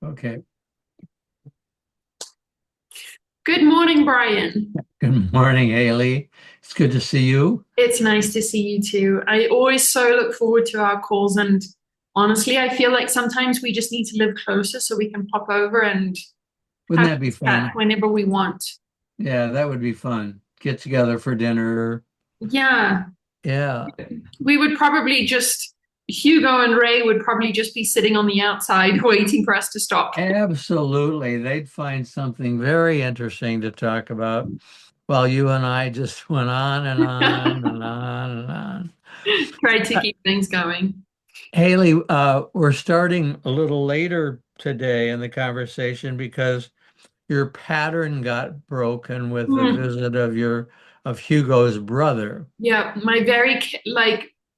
Okay. Good morning, Brian. Good morning, Haley. It's good to see you. It's nice to see you too. I always so look forward to our calls, and honestly, I feel like sometimes we just need to live closer so we can pop over and Wouldn't have that be a chat fun? whenever we want. Yeah, that would be fun. Get together for dinner. Yeah, Yeah, we would probably just, Hugo and Ray would probably just be sitting on the outside waiting for us to stop. absolutely. They'd find something very interesting to talk about while you and I just went on and on and on and on. Try to Uh, keep things going. Haley, we're starting a little later today in the conversation because your pattern got broken with the Hmm. visit of Hugo's brother. Yeah, my very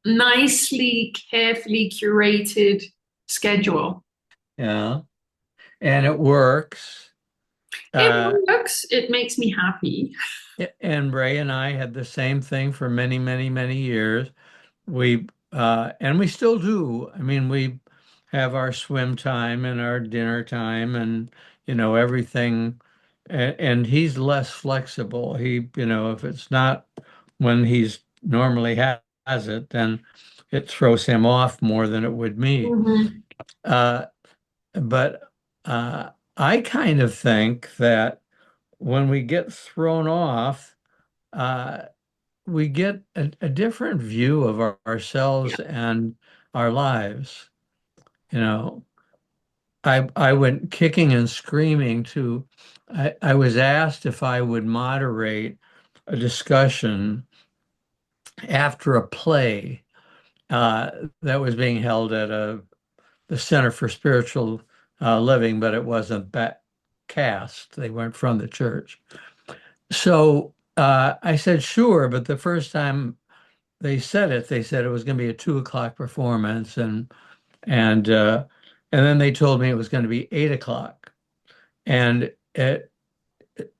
nicely, carefully curated schedule. Yeah, and it works. It Uh, works. It makes me happy. and Ray and I had the same thing for many, many, many years. And we still do. I mean, we have our swim time and our dinner time and, everything. And he's less flexible. If it's not when he's normally has it, then it throws him off more than it would me. Hmm. Uh, but I kind of think that when we get thrown off, uh, we get a different view of Yeah. ourselves and our lives. You know, I went kicking and screaming I was asked if I would moderate a discussion after a play uh, that was being held at the Center for Spiritual Living, but it wasn't that cast. They weren't from the church. So I said, sure, but the first time they said it was going to be a 2 o'clock performance, and uh, and then they told me it was going to be 8 o'clock, and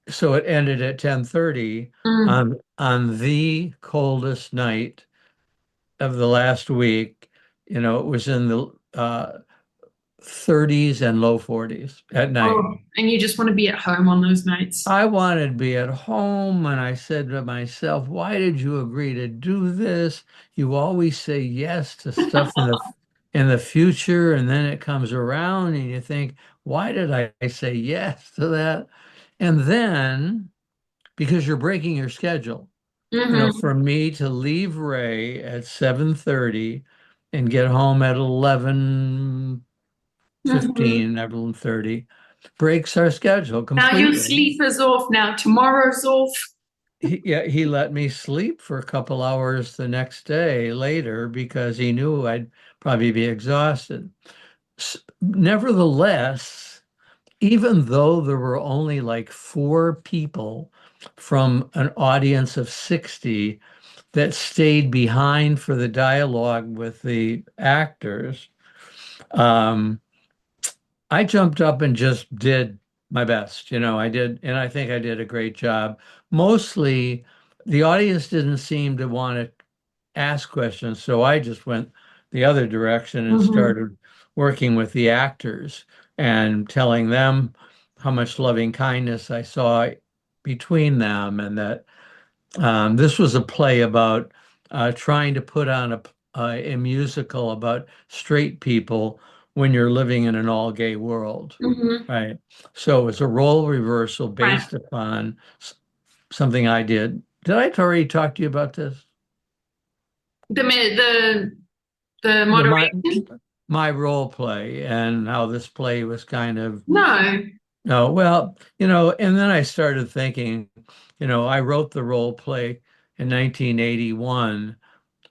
so it ended at 10:30 Mm. on the coldest night of the last week. It was in the 30s and low 40s at night. Oh, and you just want to be at home on those nights. I wanted to be at home, and I said to myself, why did you agree to do this? You always say yes to stuff in the future, and then it comes around and you think, why did I say yes to that? And then because you're breaking your schedule, Hmm. for me to leave Ray at 7:30 and get home at 11:15, Hmm. 11:30 breaks our schedule Now your completely. sleep is off. Now tomorrow's off. Yeah, he let me sleep for a couple hours the next day later because he knew I'd probably be exhausted. Nevertheless, even though there were only like four people from an audience of 60 that stayed behind for the dialogue with the actors, um, I jumped up and just did my best. I did, and I think I did a great job. Mostly, the audience didn't seem to want to ask questions, so I just went the other direction and Hmm. started working with the actors and telling them how much loving kindness I saw between them, and that this was a play about trying to put on a musical about straight people when you're living in an all-gay world, Hmm. right? So it was a role reversal Right. based upon something I did. Did I already talk to you about this? The The my moderation? my role play and how this play was kind of No. no, well, and then I started thinking, I wrote the role play in 1981.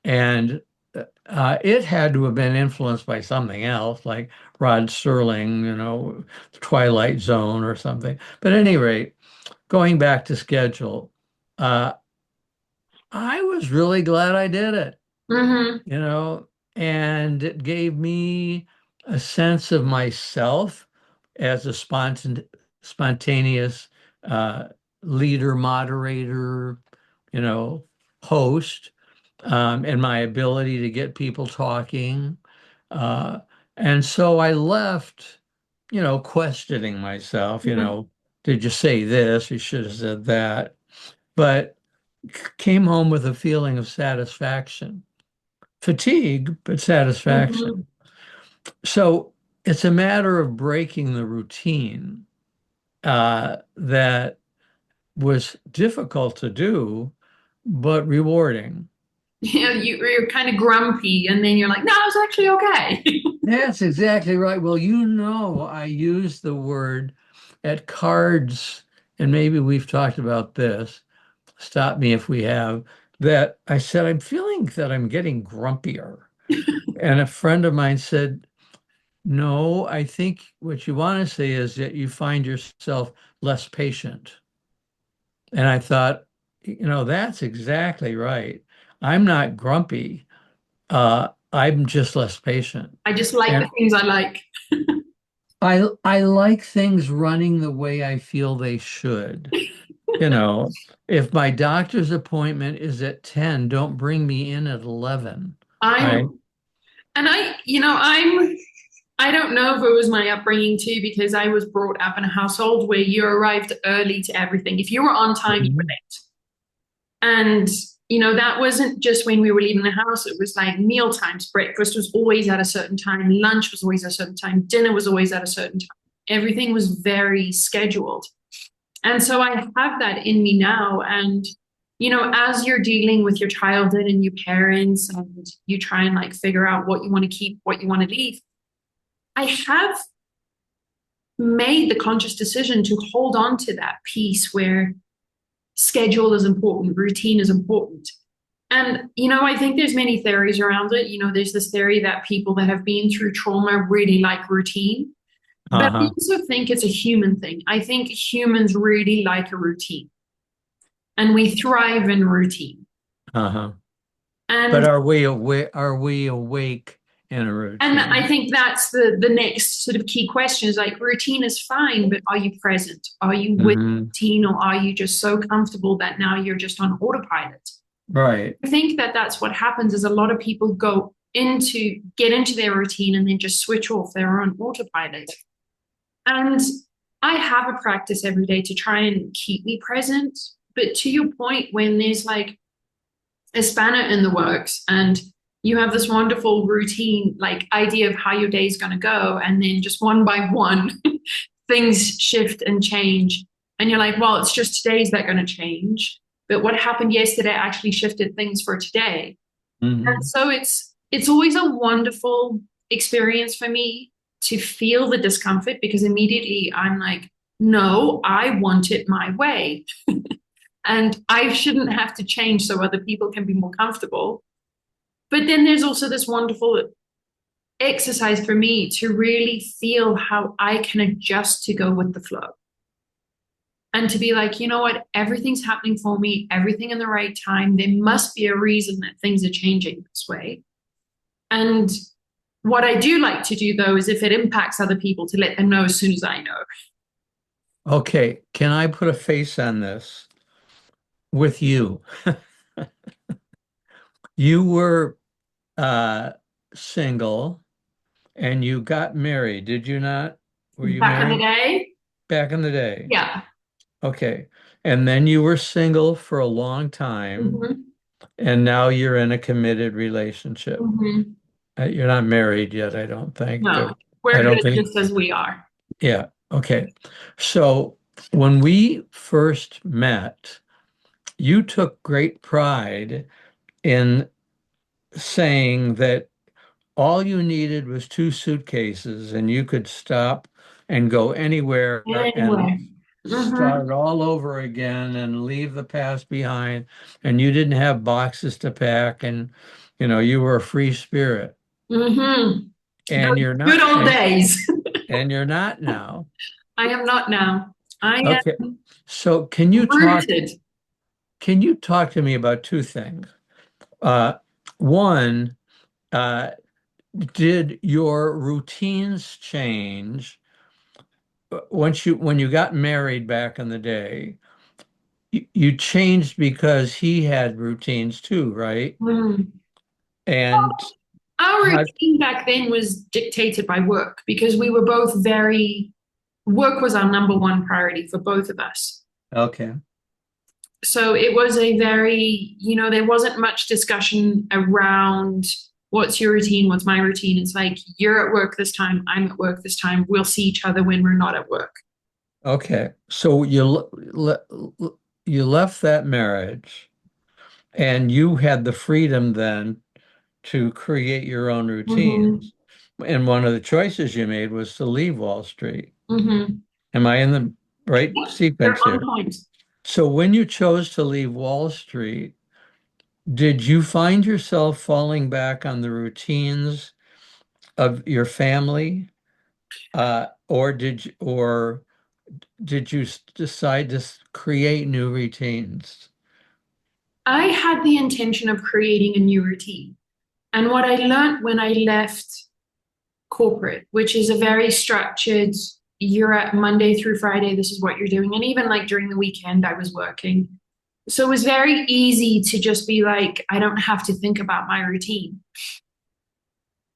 And it had to have been influenced by something else, like Rod Serling, Twilight Zone or something. But at any rate, going back to schedule, uh, I was really glad I did it, Hmm. you know, and it gave me a sense of myself as a spontaneous uh, leader, moderator, you know, host and my ability to get people talking. Uh, and so I left questioning myself, Mhm. did you say this? You should have said that. But came home with a feeling of satisfaction, fatigue, but Mhm. satisfaction. So it's a matter of breaking the routine that was difficult to do, but rewarding. You're kind of grumpy, and then you're like, no, it's actually okay. That's exactly right. Well, I use the word at cards, and maybe we've talked about this. Stop me if we have. That I said, I'm feeling that I'm getting grumpier. And a friend of mine said, no, I think what you want to say is that you find yourself less patient. And I thought, that's exactly right. I'm not grumpy. I'm just less patient. I just like the And things I like. I like things running the way I feel they should. You know, if my doctor's appointment is at 10, don't bring me in at 11. Right? I'm, and I don't know if it was my upbringing too, because I was brought up in a household where you arrived early to everything. If you were on time, you were Mhm. late. And, that wasn't just when we were leaving the house, it was like meal times. Breakfast was always at a certain time, lunch was always at a certain time, dinner was always at a certain time. Everything was very scheduled. And so I have that in me now. And, as you're dealing with your childhood and your parents and you try and like figure out what you want to keep, what you want to leave, I have made the conscious decision to hold on to that piece where schedule is important, routine is important. And, I think there's many theories around it. There's this theory that people that have been through trauma really like routine. But I Uh-huh. also think it's a human thing. I think humans really like a routine and we thrive in routine. Uh-huh. But And are we awake in a and I routine? think that's the next sort of key question is like routine is fine, but are you present? Are you with Hmm. routine or are you just so comfortable that now you're just on autopilot? Right. I think that that's what happens is a lot of people get into their routine and then just switch off their own autopilot. And I have a practice every day to try and keep me present. But to your point, when there's like a spanner in the works and you have this wonderful routine, like idea of how your day is going to go, and then just one by one, things shift and change. And you're like, well, it's just today's that going to change. But what happened yesterday actually shifted things for today. And Hmm. so it's always a wonderful experience for me to feel the discomfort because immediately I'm like, no, I want it my way. And I shouldn't have to change so other people can be more comfortable. But then there's also this wonderful exercise for me to really feel how I can adjust to go with the flow and to be like, you know what, everything's happening for me, everything in the right time. There must be a reason that things are changing this way. And what I do like to do though is if it impacts other people to let them know as soon as I know. Okay. Can I put a face on this with you? You were uh single and you got married, did you not? Were you Back in the married day, back in the day? yeah. Okay. And then you were single for a long time, Mm-hmm. and now you're in a committed relationship. Mm-hmm. You're not married yet, I don't think. No, I we're don't good think. just as we are. Yeah. Okay. So when we first met, you took great pride in saying that all you needed was two suitcases and you could stop and go anywhere and Anyway. Mm-hmm. start all over again and leave the past behind. And you didn't have boxes to pack and you were a free spirit. Mm-hmm. And Those you're good not old days. and you're not now. I am not now. I Okay. am So rooted. can you talk to me about two things? One, uh, did your routines change when you got married back in the day? You changed because he had routines too, right? Mm. And Our How, routine back then was dictated by work because we were both very, work was our number one priority for both of us. okay. So it was a very, there wasn't much discussion around what's your routine, what's my routine. It's like, you're at work this time, I'm at work this time. We'll see each other when we're not at work. Okay. So you left that marriage and you had the freedom then to create your own Mm-hmm. routines. And one of the choices you made was to leave Wall Street. Mm-hmm. Am I in the right You're sequence on here? point. So when you chose to leave Wall Street, did you find yourself falling back on the routines of your family? Or did you decide to create new routines? I had the intention of creating a new routine. And what I learned when I left corporate, which is a very structured, you're at Monday through Friday, this is what you're doing. And even like during the weekend, I was working. So it was very easy to just be like, I don't have to think about my routine.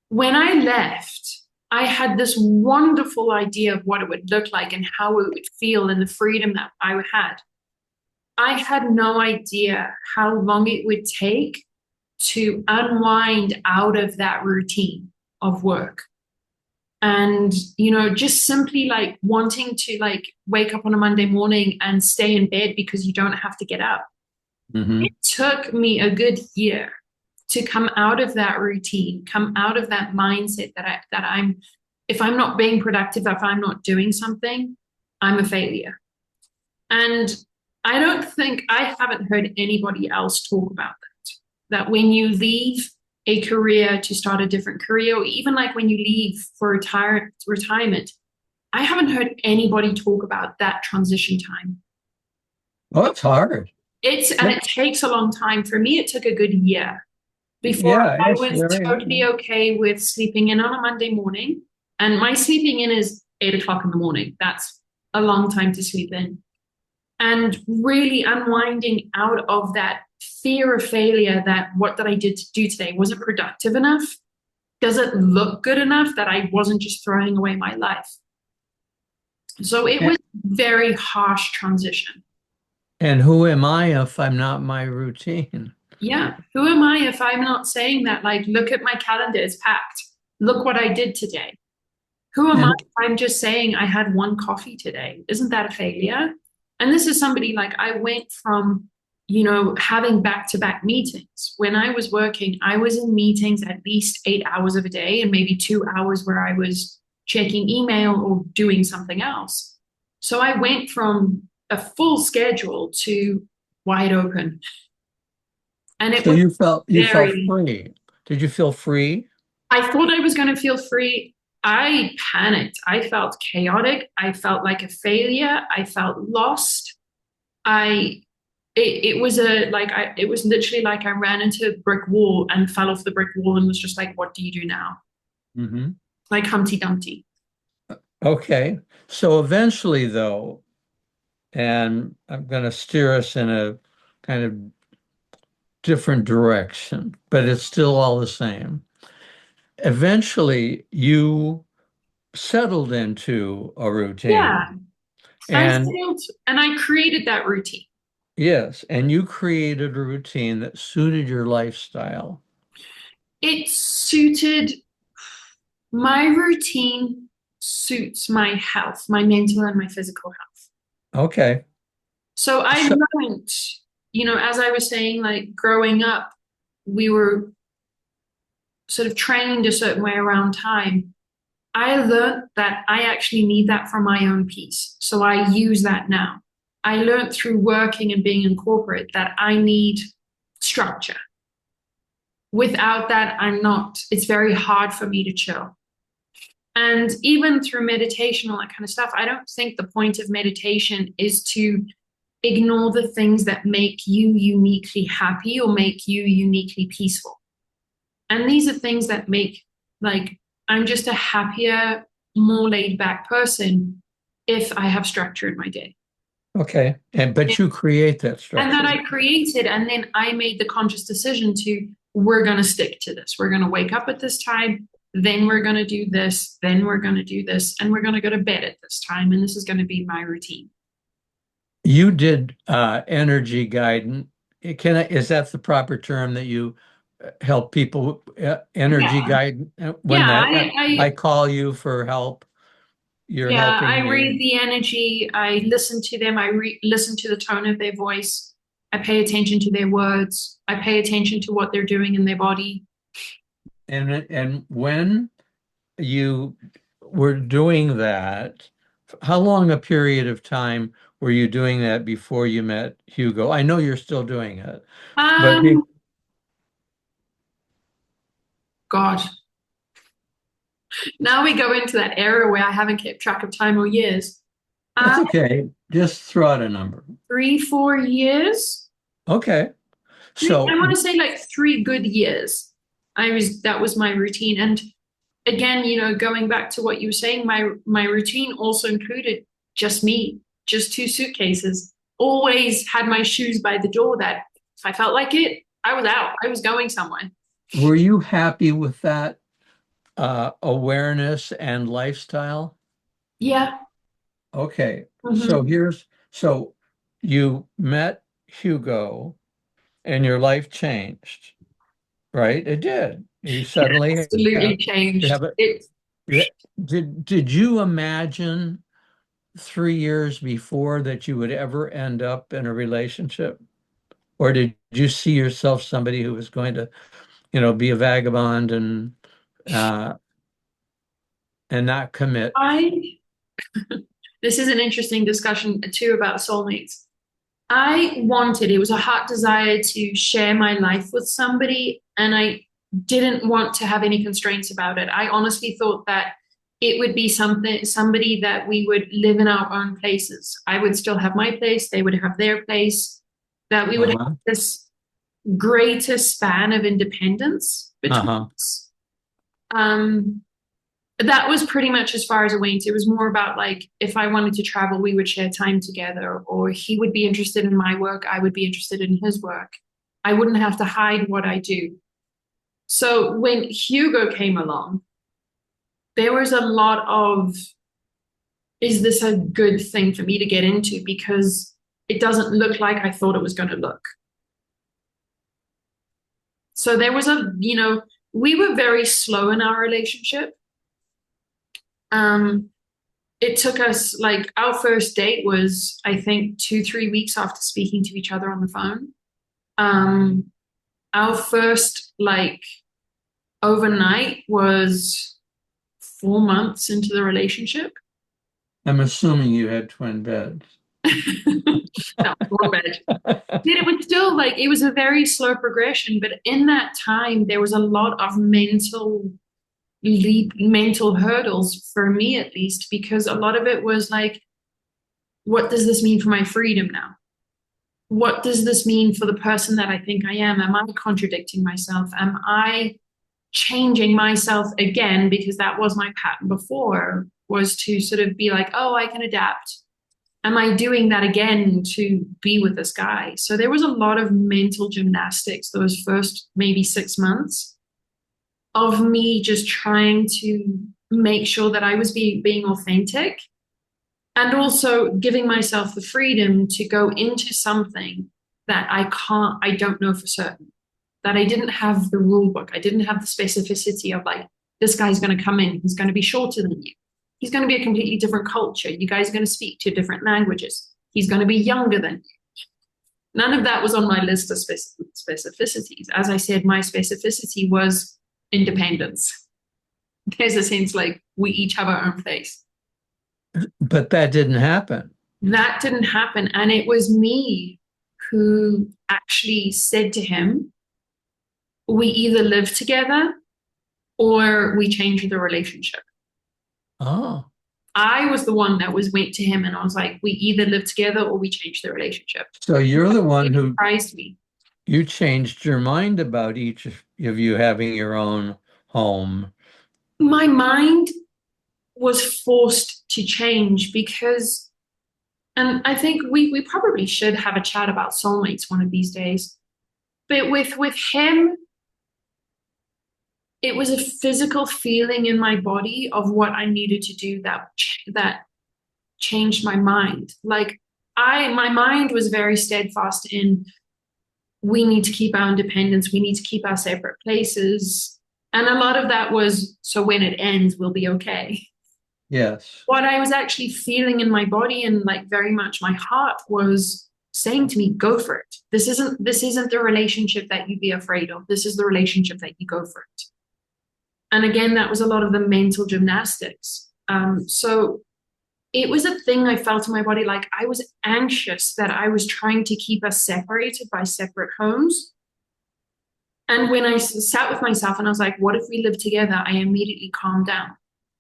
When I left, I had this wonderful idea of what it would look like and how it would feel and the freedom that I had. I had no idea how long it would take to unwind out of that routine of work. And, just simply like wanting to like wake up on a Monday morning and stay in bed because you don't have to get up. Hmm. It took me a good year to come out of that routine, come out of that mindset that I'm if I'm not being productive, if I'm not doing something, I'm a failure. And I haven't heard anybody else talk about that. That when you leave a career to start a different career, or even like when you leave for retirement, I haven't heard anybody talk about that transition time. Oh, it's hard. And it takes a long time. For me, it took a good year before Yeah, I it's was very totally hard. okay with sleeping in on a Monday morning. And my sleeping in is 8 o'clock in the morning. That's a long time to sleep in. And really unwinding out of that fear of failure, that what did I did to do today? Was it productive enough? Does it look good enough that I wasn't just throwing away my life? So it And, was very harsh transition. and who am I if I'm not my routine? Yeah. Who am I if I'm not saying that, like, look at my calendar, it's packed. Look what I did today. Who am I And if I'm just saying I had one coffee today? Isn't that a failure? And this is somebody like I went from, having back to back meetings. When I was working, I was in meetings at least 8 hours of a day and maybe 2 hours where I was checking email or doing something else. So I went from a full schedule to wide open. And it so was you felt very, free. Did you feel free? I thought I was going to feel free. I panicked. I felt chaotic. I felt like a failure. I felt lost. I it was it was literally like I ran into a brick wall and fell off the brick wall and was just like, what do you do now? Hmm. Like Humpty Dumpty. Okay. So eventually, though, and I'm going to steer us in a kind of different direction, but it's still all the same. Eventually, you settled into a routine. Yeah. I And settled and I created that routine. yes, and you created a routine that suited your lifestyle. It suited my routine suits my health, my mental and my physical health. Okay. So I So, learned, as I was saying, like growing up, we were sort of trained a certain way around time. I learned that I actually need that for my own peace. So I use that now. I learned through working and being in corporate that I need structure. Without that, it's very hard for me to chill. And even through meditation, all that kind of stuff, I don't think the point of meditation is to ignore the things that make you uniquely happy or make you uniquely peaceful. And these are things that make, like, I'm just a happier, more laid back person if I have structure in my day. okay. But you create that And that structure. I created, and then I made the conscious decision to we're going to stick to this. We're going to wake up at this time, then we're going to do this, then we're going to do this, and we're going to go to bed at this time. And this is going to be my routine. You did energy guidance. Is that the proper term that you help people energy Yeah. guide when Yeah. that I call you for help, you're Yeah, I helping read me. the energy. I listen to them. Listen to the tone of their voice. I pay attention to their words. I pay attention to what they're doing in their body. And when you were doing that, how long a period of time were you doing that before you met Hugo? I know you're still doing it, but Um, God, now we go into that era where I haven't kept track of time or years. that's okay. Just throw out a number. 3, 4 years. Okay. I So want to say like 3 good years. That was my routine. And again, going back to what you were saying, my routine also included just me, just 2 suitcases. Always had my shoes by the door that if I felt like it, I was out. I was going somewhere. were you happy with that awareness and lifestyle? Yeah. Okay. Hmm. So you met Hugo and your life changed, right? It did. You suddenly Absolutely have, you changed. have it. Did you imagine 3 years before that you would ever end up in a relationship? Or did you see yourself somebody who was going to, be a vagabond uh, and not commit? I This is an interesting discussion too about soulmates. It was a heart desire to share my life with somebody, and I didn't want to have any constraints about it. I honestly thought that it would be somebody that we would live in our own places. I would still have my place, they would have their place, that we would have Uh-huh. this greater span of independence between Uh-huh. us. Um, that was pretty much as far as it went. It was more about like if I wanted to travel, we would share time together, or he would be interested in my work, I would be interested in his work. I wouldn't have to hide what I do. So when Hugo came along, there was a lot of, is this a good thing for me to get into? Because it doesn't look like I thought it was going to look. So there was we were very slow in our relationship. Um, it took us like our first date was, I think, 2, 3 weeks after speaking to each other on the phone. Um, our first like overnight was 4 months into the relationship. I'm assuming you had twin beds. No, more bad. But it was still like it was a very slow progression. But in that time, there was a lot of mental hurdles for me, at least, because a lot of it was like, what does this mean for my freedom now? What does this mean for the person that I think I am? Am I contradicting myself? Am I changing myself again? Because that was my pattern before, was to sort of be like, oh, I can adapt. Am I doing that again to be with this guy? So there was a lot of mental gymnastics those first maybe 6 months of me just trying to make sure that I was being authentic, and also giving myself the freedom to go into something that I don't know for certain, that I didn't have the rule book. I didn't have the specificity of like, this guy's going to come in, he's going to be shorter than you. He's going to be a completely different culture. You guys are going to speak two different languages. He's going to be younger than you. None of that was on my list of specificities. As I said, my specificity was independence. There's a sense like we each have our own place. But that didn't happen. That didn't happen. And it was me who actually said to him, we either live together or we change the relationship. Oh, I was the one that went to him and I was like, we either live together or we change the relationship. so you're the one It who surprised me. you changed your mind about each of you having your own home. My mind was forced to change because, and I think we probably should have a chat about soulmates one of these days. But with him, it was a physical feeling in my body of what I needed to do that changed my mind. Like my mind was very steadfast in we need to keep our independence, we need to keep our separate places. And a lot of that was so when it ends, we'll be okay. Yes. What I was actually feeling in my body and like very much my heart was saying to me, go for it. This isn't the relationship that you'd be afraid of. This is the relationship that you go for it. And again, that was a lot of the mental gymnastics. So it was a thing I felt in my body. Like I was anxious that I was trying to keep us separated by separate homes. And when I sat with myself and I was like, what if we live together? I immediately calmed down.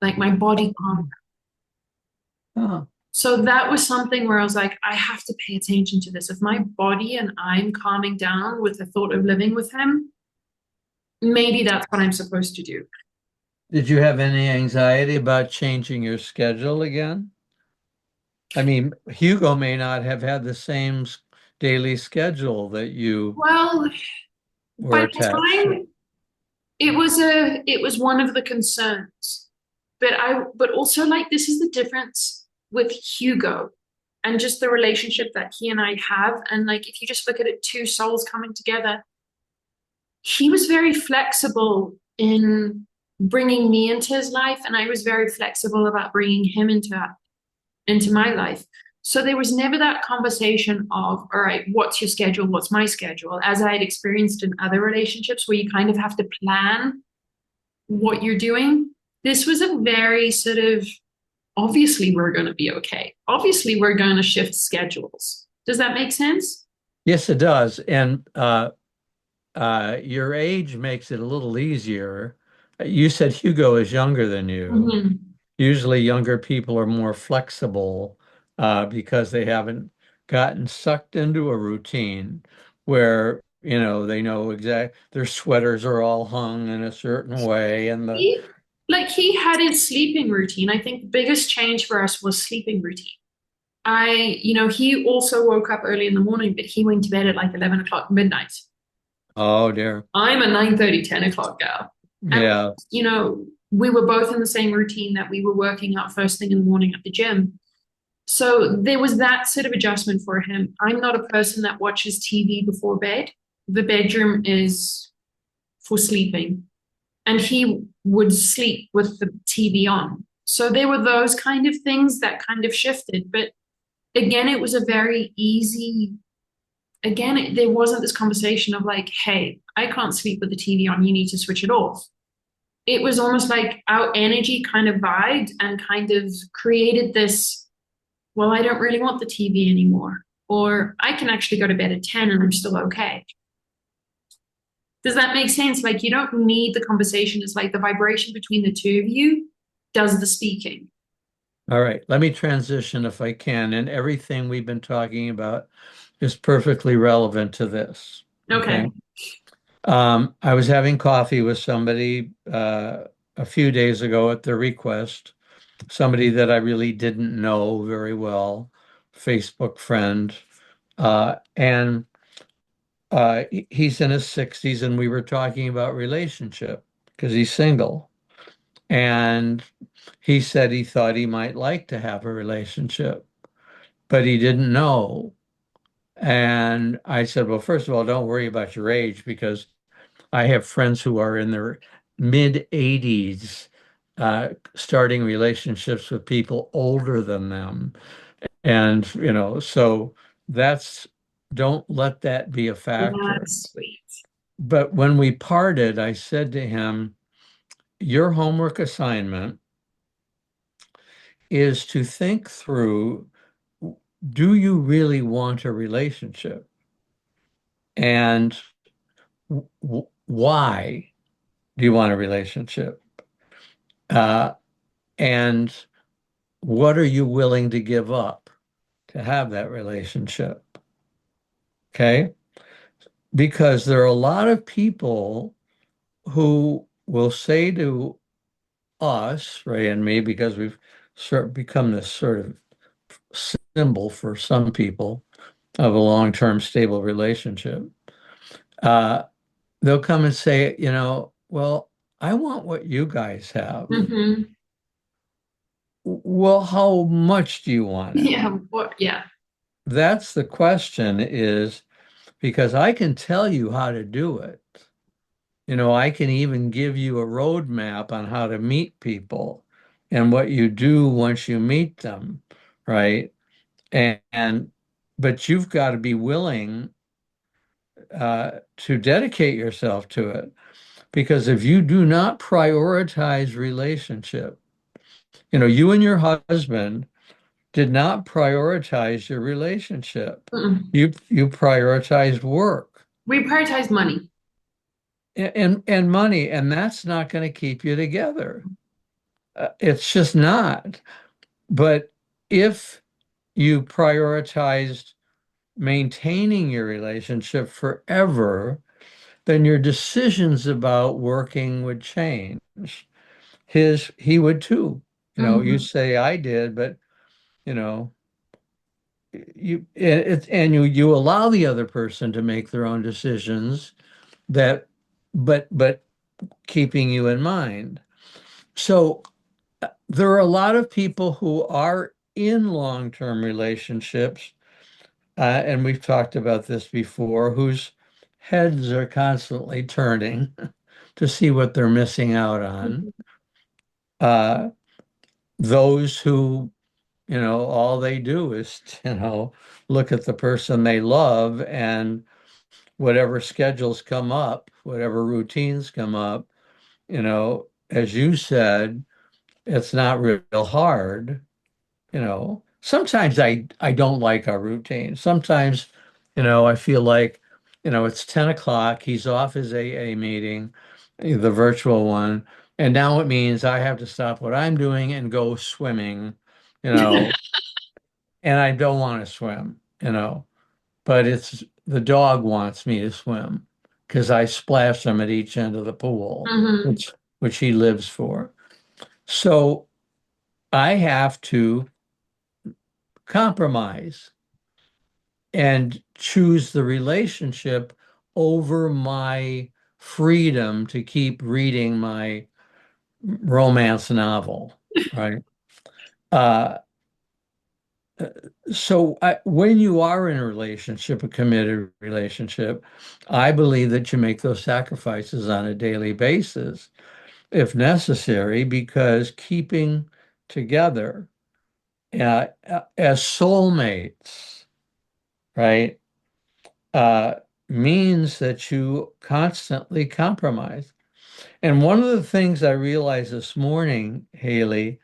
Like my body calmed. Oh, So that was something where I was like, I have to pay attention to this. If my body and I'm calming down with the thought of living with him, maybe that's what I'm supposed to do. did you have any anxiety about changing your schedule again? I mean, Hugo may not have had the same daily schedule that you Well, were by the attached to. time it was one of the concerns. But also like this is the difference with Hugo and just the relationship that he and I have. And like if you just look at it, two souls coming together, he was very flexible in bringing me into his life, and I was very flexible about bringing him into my life. So there was never that conversation of, all right, what's your schedule? What's my schedule? As I had experienced in other relationships where you kind of have to plan what you're doing. This was a very sort of, obviously we're going to be okay. Obviously we're going to shift schedules. Does that make sense? Yes, it does. And your age makes it a little easier. You said Hugo is younger than you. Mhm. Usually younger people are more flexible because they haven't gotten sucked into a routine where, they know exact their sweaters are all hung in a certain way and the He, he had his sleeping routine. I think the biggest change for us was sleeping routine. He also woke up early in the morning, but he went to bed at like 11 o'clock midnight. oh dear. I'm a 9:30, 10 o'clock gal. And, Yeah. we were both in the same routine that we were working out first thing in the morning at the gym. So there was that sort of adjustment for him. I'm not a person that watches TV before bed. The bedroom is for sleeping. And he would sleep with the TV on. So there were those kind of things that kind of shifted. But again, it was a very easy, there wasn't this conversation of like, hey, I can't sleep with the TV on. You need to switch it off. It was almost like our energy kind of vibed and kind of created this, well, I don't really want the TV anymore. Or I can actually go to bed at 10 and I'm still okay. Does that make sense? Like you don't need the conversation. It's like the vibration between the two of you does the speaking. All right. Let me transition if I can. And everything we've been talking about is perfectly relevant to this. Okay. Okay. I was having coffee with somebody a few days ago at their request, somebody that I really didn't know very well, Facebook friend. And he's in his 60s, and we were talking about relationship because he's single. And he said he thought he might like to have a relationship, but he didn't know. And I said, well, first of all, don't worry about your age because I have friends who are in their mid 80s starting relationships with people older than them. And, so that's, don't let that be a factor. That's sweet. But when we parted, I said to him, your homework assignment is to think through, do you really want a relationship? And why do you want a relationship? Uh, and what are you willing to give up to have that relationship? Okay. Because there are a lot of people who will say to us, Ray and me, because we've sort of become this sort of symbol for some people of a long-term stable relationship. Uh, they'll come and say, well, I want what you guys have. Hmm. Well, how much do you want it? Yeah. What? Yeah. That's the question is because I can tell you how to do it. I can even give you a roadmap on how to meet people and what you do once you meet them, right? And but you've got to be willing to dedicate yourself to it because if you do not prioritize relationship, you and your husband did not prioritize your relationship. Mm-mm. You prioritized work We prioritize money. and money, and that's not going to keep you together. It's just not. But if you prioritized maintaining your relationship forever, then your decisions about working would change. He would too. You Hmm. say I did, but you know, and you allow the other person to make their own decisions that, but keeping you in mind. So there are a lot of people who are in long-term relationships, and we've talked about this before, whose heads are constantly turning to see what they're missing out on. Uh, those who, all they do is, look at the person they love and whatever schedules come up, whatever routines come up, as you said, it's not real hard. Sometimes I don't like our routine. Sometimes, I feel like, it's 10 o'clock, he's off his AA meeting, the virtual one, and now it means I have to stop what I'm doing and go swimming, you know, and I don't want to swim, but it's the dog wants me to swim because I splash him at each end of the pool, Hmm. which he lives for. So I have to compromise and choose the relationship over my freedom to keep reading my romance novel, right? Uh, when you are in a relationship, a committed relationship, I believe that you make those sacrifices on a daily basis, if necessary, because keeping together as soulmates, right? uh, means that you constantly compromise. And one of the things I realized this morning, Hayley,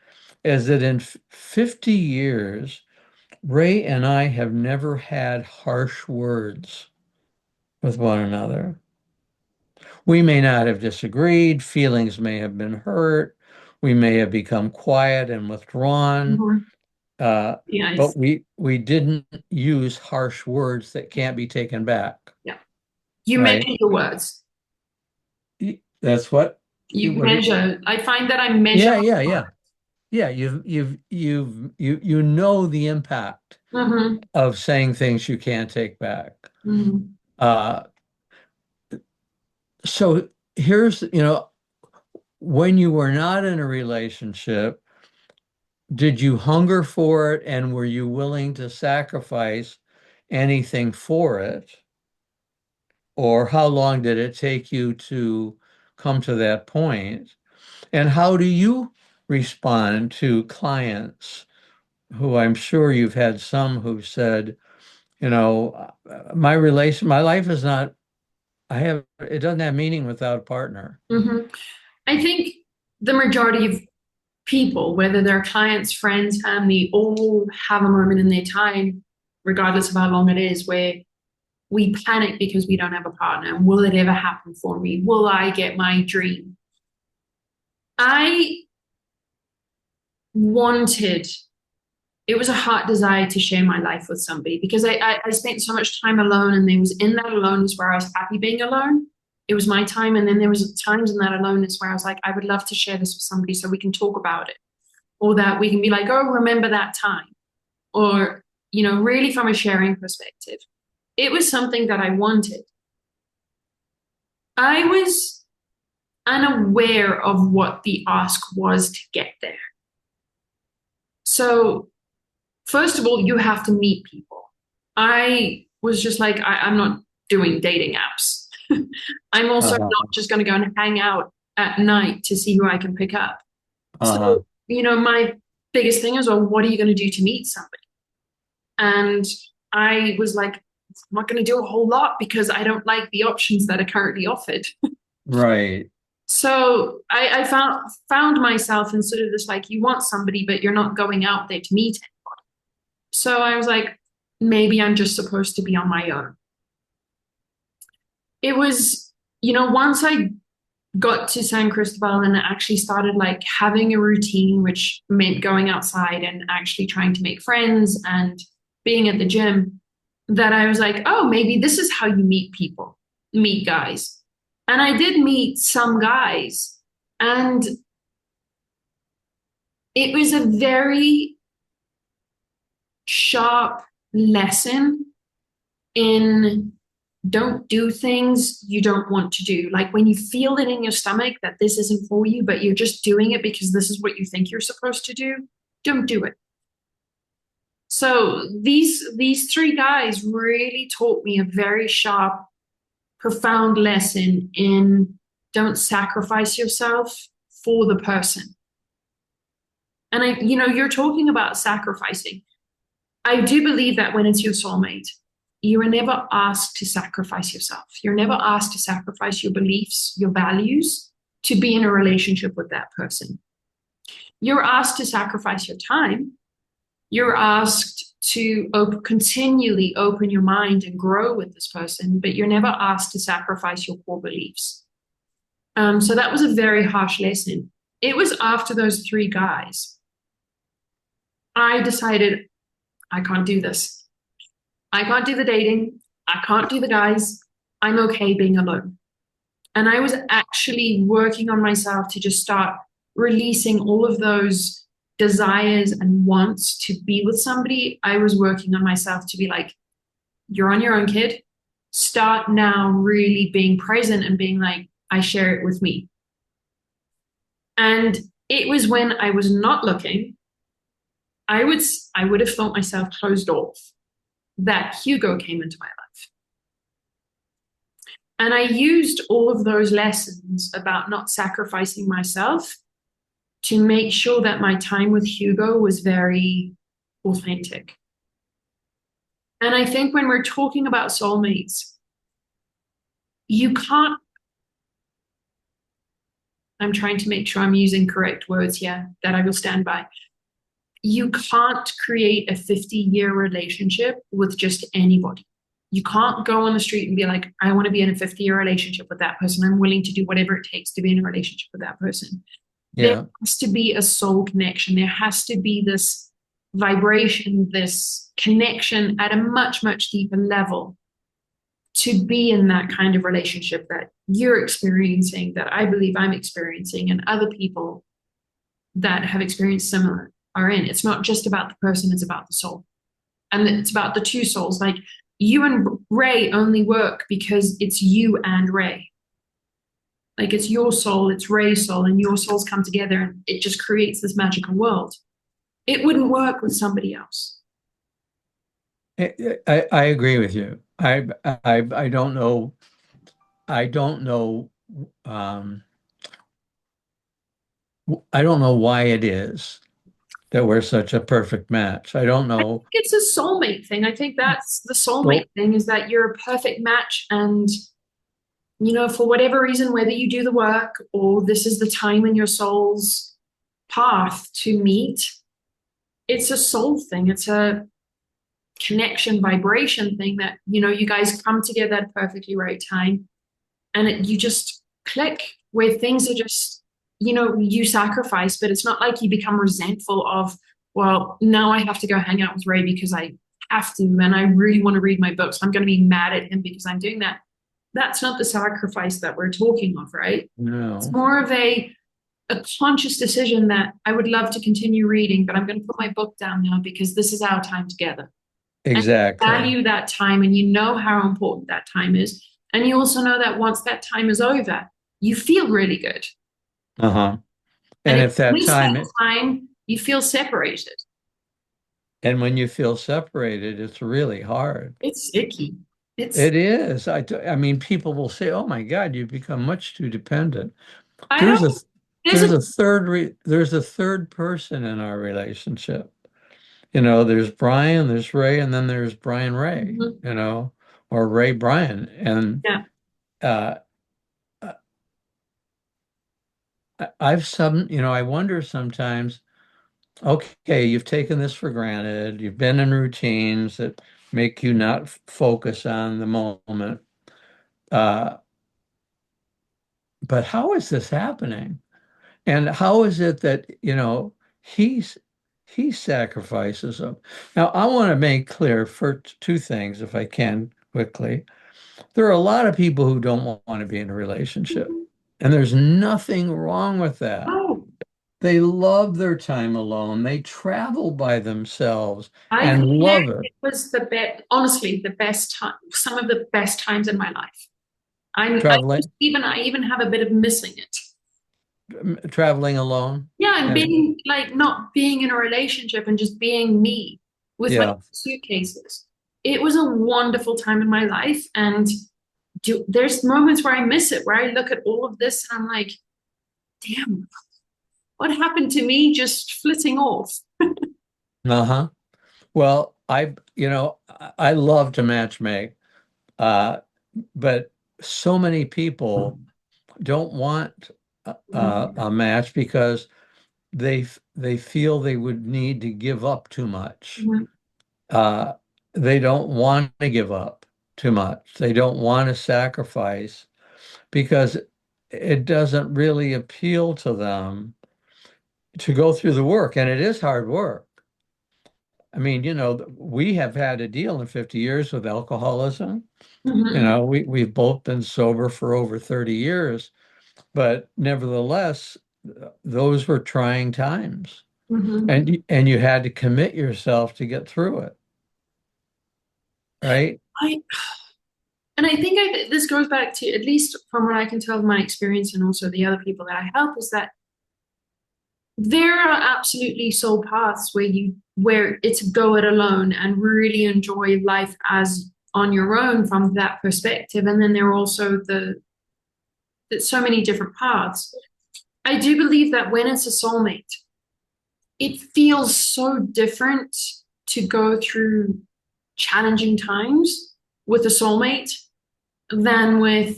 is that in 50 years, Ray and I have never had harsh words with one another. We may not have disagreed, feelings may have been hurt, we may have become quiet and withdrawn, Hmm. uh, Yeah. but we didn't use harsh words that can't be taken back, Yeah. You right? measure your words. That's what You what it, measure. I find that I measure yeah, my yeah, words. yeah. Yeah, you know the impact Hmm. of saying things you can't take back. Hmm. Uh, so here's, when you were not in a relationship, did you hunger for it and were you willing to sacrifice anything for it? Or how long did it take you to come to that point? And how do you respond to clients who I'm sure you've had some who said, my life is not, it doesn't have meaning without a partner. Hmm. I think the majority of people, whether they're clients, friends, family, all have a moment in their time, regardless of how long it is, where we panic because we don't have a partner. Will it ever happen for me? Will I get my dream? I wanted, it was a heart desire to share my life with somebody because I spent so much time alone, and there was in that aloneness where I was happy being alone. It was my time. And then there was times in that aloneness where I was like, I would love to share this with somebody so we can talk about it, or that we can be like, oh, remember that time, or, really from a sharing perspective. It was something that I wanted. I was unaware of what the ask was to get there. So, first of all, you have to meet people. I was just like, I'm not doing dating apps. I'm also Uh-huh. not just going to go and hang out at night to see who I can pick up. Uh-huh. So, my biggest thing is, well, what are you going to do to meet somebody? And I was like, I'm not going to do a whole lot because I don't like the options that are currently offered. Right. So I found myself in sort of this like, you want somebody, but you're not going out there to meet it. So I was like, maybe I'm just supposed to be on my own. It was, once I got to San Cristobal and actually started like having a routine, which meant going outside and actually trying to make friends and being at the gym, that I was like, oh, maybe this is how you meet people, meet guys. And I did meet some guys, and it was a very sharp lesson in don't do things you don't want to do. Like when you feel it in your stomach that this isn't for you, but you're just doing it because this is what you think you're supposed to do, don't do it. So these three guys really taught me a very sharp, profound lesson in don't sacrifice yourself for the person. And you're talking about sacrificing. I do believe that when it's your soulmate, you are never asked to sacrifice yourself. You're never asked to sacrifice your beliefs, your values to be in a relationship with that person. You're asked to sacrifice your time. You're asked to continually open your mind and grow with this person, but you're never asked to sacrifice your core beliefs. So that was a very harsh lesson. It was after those three guys, I decided I can't do this. I can't do the dating. I can't do the guys. I'm okay being alone. And I was actually working on myself to just start releasing all of those desires and wants to be with somebody. I was working on myself to be like, you're on your own, kid. Start now really being present and being like, I share it with me. And it was when I was not looking, I would have thought myself closed off, that Hugo came into my life. And I used all of those lessons about not sacrificing myself to make sure that my time with Hugo was very authentic. And I think when we're talking about soulmates, you can't, I'm trying to make sure I'm using correct words here that I will stand by. You can't create a 50-year relationship with just anybody. You can't go on the street and be like, I want to be in a 50-year relationship with that person. I'm willing to do whatever it takes to be in a relationship with that person. There Yeah. has to be a soul connection. There has to be this vibration, this connection at a much, much deeper level to be in that kind of relationship that you're experiencing, that I believe I'm experiencing, and other people that have experienced similar are in. It's not just about the person, it's about the soul. And it's about the two souls. Like you and Ray only work because it's you and Ray. Like it's your soul, it's Ray's soul, and your souls come together and it just creates this magical world. It wouldn't work with somebody else. I agree with you. I don't know. I don't know. Um, I don't know why it is that we're such a perfect match. I don't know. It's a soulmate thing. I think that's the soulmate Well, thing is that you're a perfect match. And, for whatever reason, whether you do the work or this is the time in your soul's path to meet, it's a soul thing. It's a connection vibration thing that, you guys come together at a perfectly right time and you just click where things are just, you sacrifice, but it's not like you become resentful of, well, now I have to go hang out with Ray because I have to, and I really want to read my books. I'm going to be mad at him because I'm doing that. That's not the sacrifice that we're talking of, right? It's no, more of a conscious decision that I would love to continue reading, but I'm going to put my book down now because this is our time together. And exactly. value that time, and you know how important that time is. And you also know that once that time is over, you feel really good. Uh-huh. And And if if you that miss that time, time, you feel separated. and when you feel separated, it's really hard. It's icky. It's, It is. I mean, people will say, "Oh my God, you've become much too dependent." I There's a don't, there's there's a, a there's a third person in our relationship. There's Brian, there's Ray, and then there's Brian Ray, Mhm. or Ray Brian. And Yeah. uh, I've I wonder sometimes, okay, you've taken this for granted. You've been in routines that make you not focus on the moment. Uh, but how is this happening? And how is it that, he's he sacrifices them? Now, I want to make clear for two things, if I can quickly. There are a lot of people who don't want to be in a relationship, Mhm. and there's nothing wrong with that. Oh, They love their time alone. They travel by themselves I and declare love it. it was the best, honestly, the best time, some of the best times in my life. Traveling, I even have a bit of missing it. traveling alone. Yeah, and And being like not being in a relationship and just being me with my yeah, suitcases. It was a wonderful time in my life. And there's moments where I miss it, where I look at all of this and I'm like, damn, what happened to me just flitting off? uh-huh. Well, I love to match make, uh, but so many people don't want a match because they feel they would need to give up too much. Mhm. Uh, they don't want to give up too much. They don't want to sacrifice because it doesn't really appeal to them to go through the work, and it is hard work. I mean, we have had to deal in 50 years with alcoholism. Mhm. We've both been sober for over 30 years, but nevertheless, those were trying times. Mhm. And you had to commit yourself to get through it, right? I and I think this goes back to, at least from what I can tell of my experience and also the other people that I help, is that there are absolutely soul paths where it's go it alone and really enjoy life as on your own from that perspective. And then there are also so many different paths. I do believe that when it's a soulmate, it feels so different to go through challenging times with a soulmate than with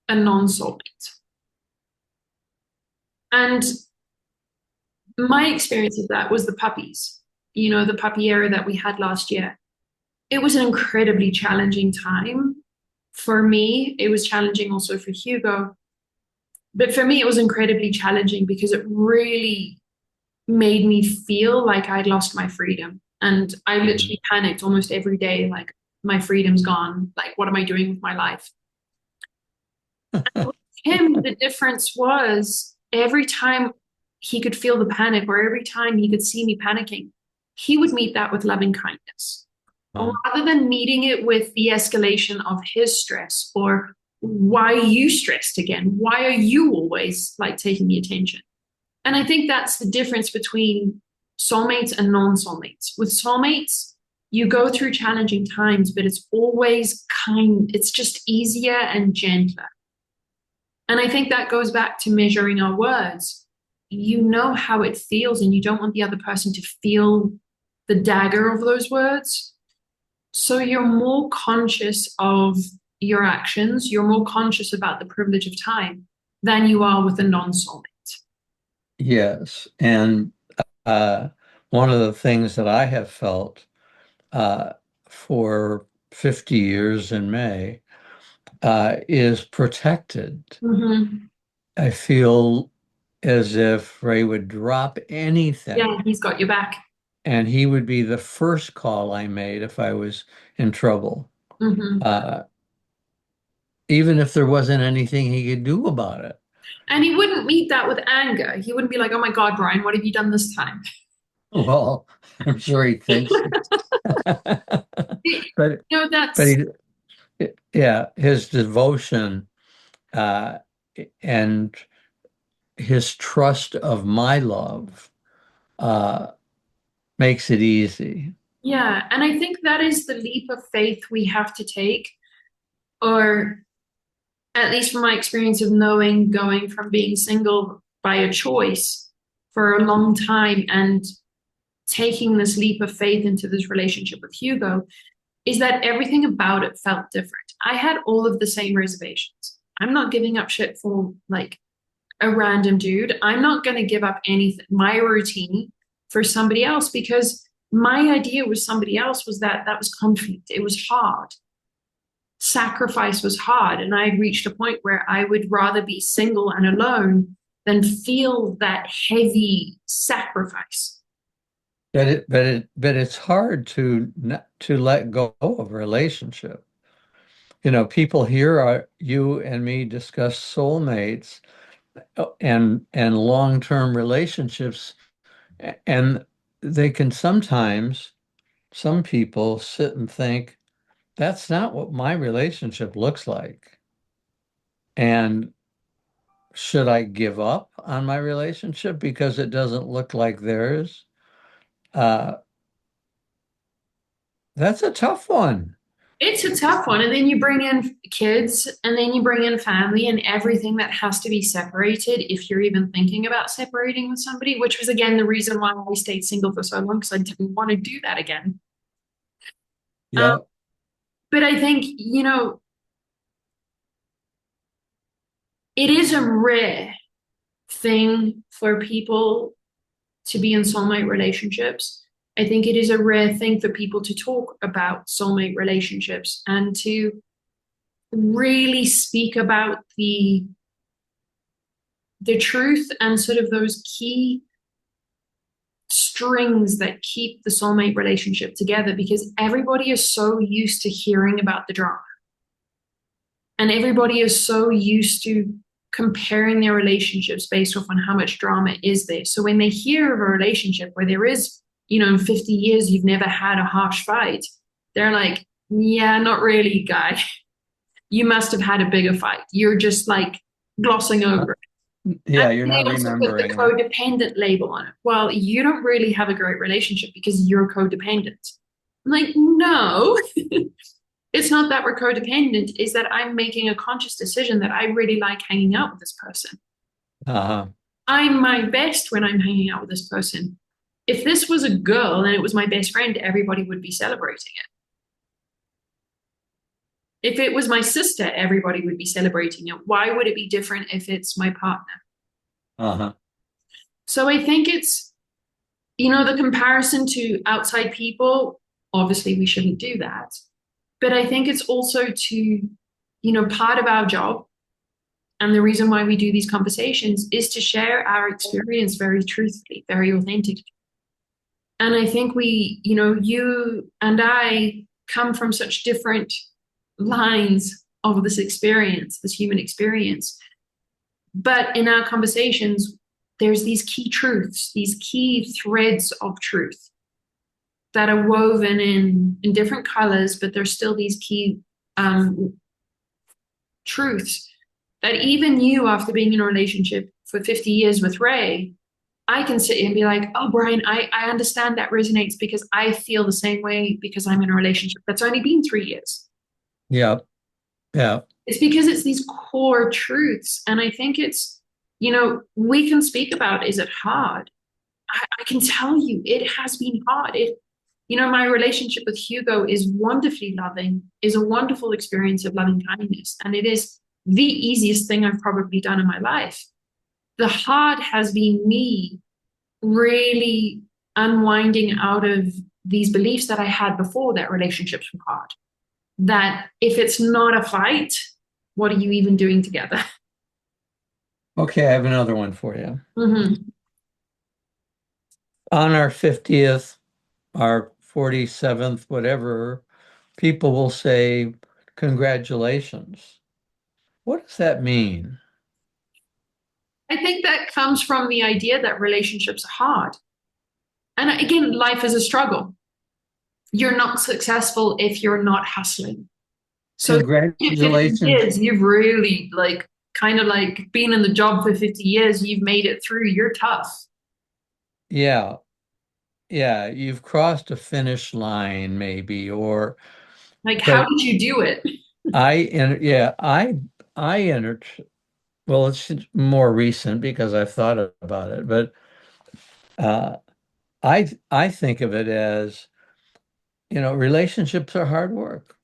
a non-soulmate. And my experience of that was the puppies, the puppy era that we had last year. It was an incredibly challenging time for me. It was challenging also for Hugo. But for me, it was incredibly challenging because it really made me feel like I'd lost my freedom. And I Mhm. literally panicked almost every day, like, my freedom's gone. Like, what am I doing with my life? With him, the difference was every time he could feel the panic or every time he could see me panicking, he would meet that with loving kindness. Uh, Rather than meeting it with the escalation of his stress or why are you stressed again? Why are you always like taking the attention? And I think that's the difference between soulmates and non-soulmates. With soulmates, you go through challenging times, but it's always it's just easier and gentler. And I think that goes back to measuring our words. You know how it feels, and you don't want the other person to feel the dagger of those words. So you're more conscious of your actions, you're more conscious about the privilege of time than you are with a non soulmate. yes. And uh, one of the things that I have felt uh, for 50 years in May is protected. Mm-hmm. I feel as if Ray would drop Yeah, anything he's got your back. and he would be the first call I made if I was in trouble, Mm-hmm. uh, even if there wasn't anything he could do about it. And he wouldn't meet that with anger. He wouldn't be like, oh my God, Brian, what have you done this time? Well, I'm sure he thinks, You but know, but that's, he, yeah, his devotion uh, and his trust of my love uh, makes it easy. Yeah, and I think that is the leap of faith we have to take, or at least from my experience of knowing going from being single by a choice for a long time and taking this leap of faith into this relationship with Hugo, is that everything about it felt different. I had all of the same reservations. I'm not giving up shit for like a random dude. I'm not going to give up anything, my routine for somebody else, because my idea with somebody else was that that was conflict. It was hard. Sacrifice was hard. And I had reached a point where I would rather be single and alone than feel that heavy sacrifice. But it's hard to not, to let go of a relationship. You know, people hear you and me discuss soulmates and long-term relationships, and they can sometimes, some people sit and think, that's not what my relationship looks like. And should I give up on my relationship because it doesn't look like theirs? Uh, that's a tough one. It's a tough one. And then you bring in kids and then you bring in family and everything that has to be separated if you're even thinking about separating with somebody, which was again the reason why I stayed single for so long because I didn't want to do that again. Um, Yeah. but I think, it is a rare thing for people to be in soulmate relationships. I think it is a rare thing for people to talk about soulmate relationships and to really speak about the truth and sort of those key strings that keep the soulmate relationship together, because everybody is so used to hearing about the drama and everybody is so used to comparing their relationships based off on how much drama is there. So when they hear of a relationship where there is, in 50 years you've never had a harsh fight, they're like, yeah, not really, guy. You must have had a bigger fight. You're just like glossing over it. Yeah, you're And they not also put the remembering it. codependent label on it. Well, you don't really have a great relationship because you're codependent. I'm like, no, it's not that we're codependent, is that I'm making a conscious decision that I really like hanging out with this person. Uh-huh. I'm my best when I'm hanging out with this person. If this was a girl and it was my best friend, everybody would be celebrating it. If it was my sister, everybody would be celebrating it. Why would it be different if it's my partner? Uh-huh. So I think it's, the comparison to outside people, obviously we shouldn't do that. But I think it's also to, part of our job and the reason why we do these conversations is to share our experience very truthfully, very authentically. And I think you and I come from such different lines of this experience, this human experience. But in our conversations, there's these key truths, these key threads of truth that are woven in different colors, but there's still these key truths that even you, after being in a relationship for 50 years with Ray, I can sit and be like, oh, Brian, I understand that resonates because I feel the same way because I'm in a relationship that's only been 3 years. Yeah. Yeah. It's because it's these core truths. And I think it's, we can speak about, is it hard? I can tell you it has been hard. My relationship with Hugo is wonderfully loving, is a wonderful experience of loving kindness. And it is the easiest thing I've probably done in my life. The hard has been me really unwinding out of these beliefs that I had before that relationships were hard. That if it's not a fight, what are you even doing together? Okay, I have another one for you. Mm-hmm. On our 50th, our 47th, whatever, people will say, congratulations. What does that mean? I think that comes from the idea that relationships are hard. And again, life is a struggle. You're not successful if you're not hustling. So 50 Congratulations. years, you've really like kind of like being in the job for 50 years, you've made it through, you're tough. Yeah. Yeah. You've crossed a finish line maybe, or, Like, how but did you do it? yeah, I entered, well, it's more recent because I've thought about it, but uh, I think of it as, relationships are hard work.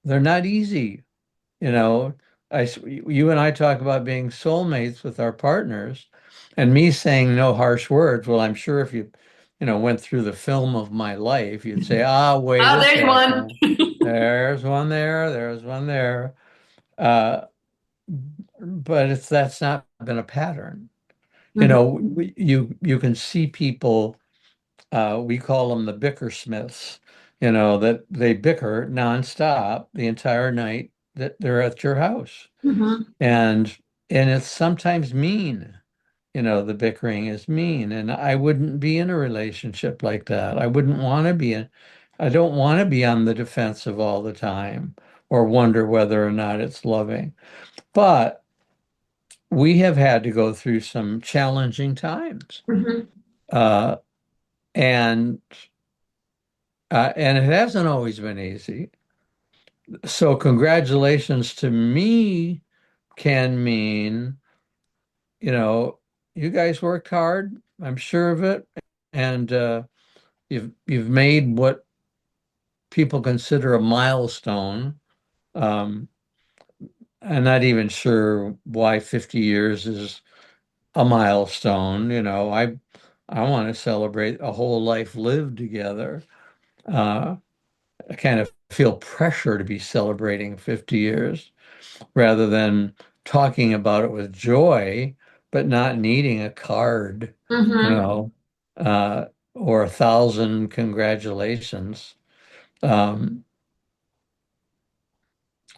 They're not easy. You know, you and I talk about being soulmates with our partners, and me saying no harsh words. Well, I'm sure if you went through the film of my life, you'd say, ah, wait Oh, a there's one. second. There's one there. There's one there. Uh, but that's not been a pattern. Mhm, You can see people, we call them the bickersmiths, that they bicker nonstop the entire night that they're at your house. mhm, And it's sometimes mean, the bickering is mean. And I wouldn't be in a relationship like that. I don't want to be on the defensive all the time or wonder whether or not it's loving. But we have had to go through some challenging times. mhm. Uh, and and it hasn't always been easy. So congratulations to me can mean, you know, you guys worked hard, I'm sure of it, and you've made what people consider a milestone. Um, I'm not even sure why 50 years is a milestone. I want to celebrate a whole life lived together. Uh, I kind of feel pressure to be celebrating 50 years rather than talking about it with joy, but not needing a card, you Mhm. know, uh, or 1,000 congratulations. Um,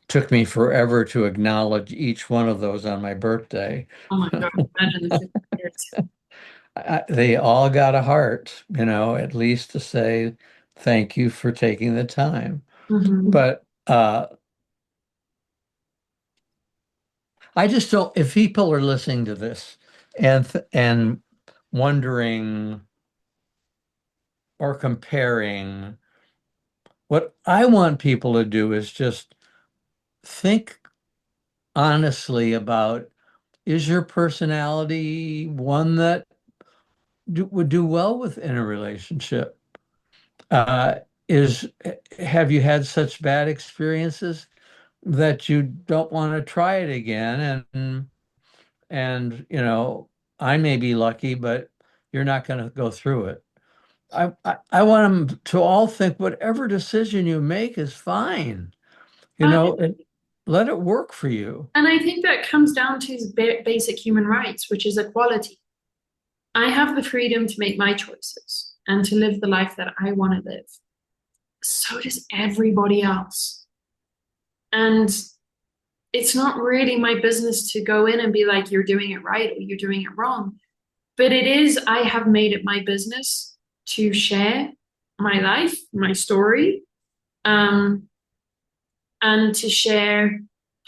Took me forever to acknowledge each one of those on my birthday. Oh my God, imagine the 50 years. They all got a heart, at least to say thank you for taking the time. Mhm. But I just don't, if people are listening to this and wondering or comparing, what I want people to do is just think honestly about, is your personality one that would do well within a relationship? Uh, is Have you had such bad experiences that you don't want to try it again? And I may be lucky, but you're not going to go through it. I want them to all think whatever decision you make is fine. You Uh, know, and let it work for you. and I think that comes down to basic human rights, which is equality. I have the freedom to make my choices and to live the life that I want to live. So does everybody else. And it's not really my business to go in and be like, you're doing it right or you're doing it wrong. But it is, I have made it my business to share my life, my story, um, and to share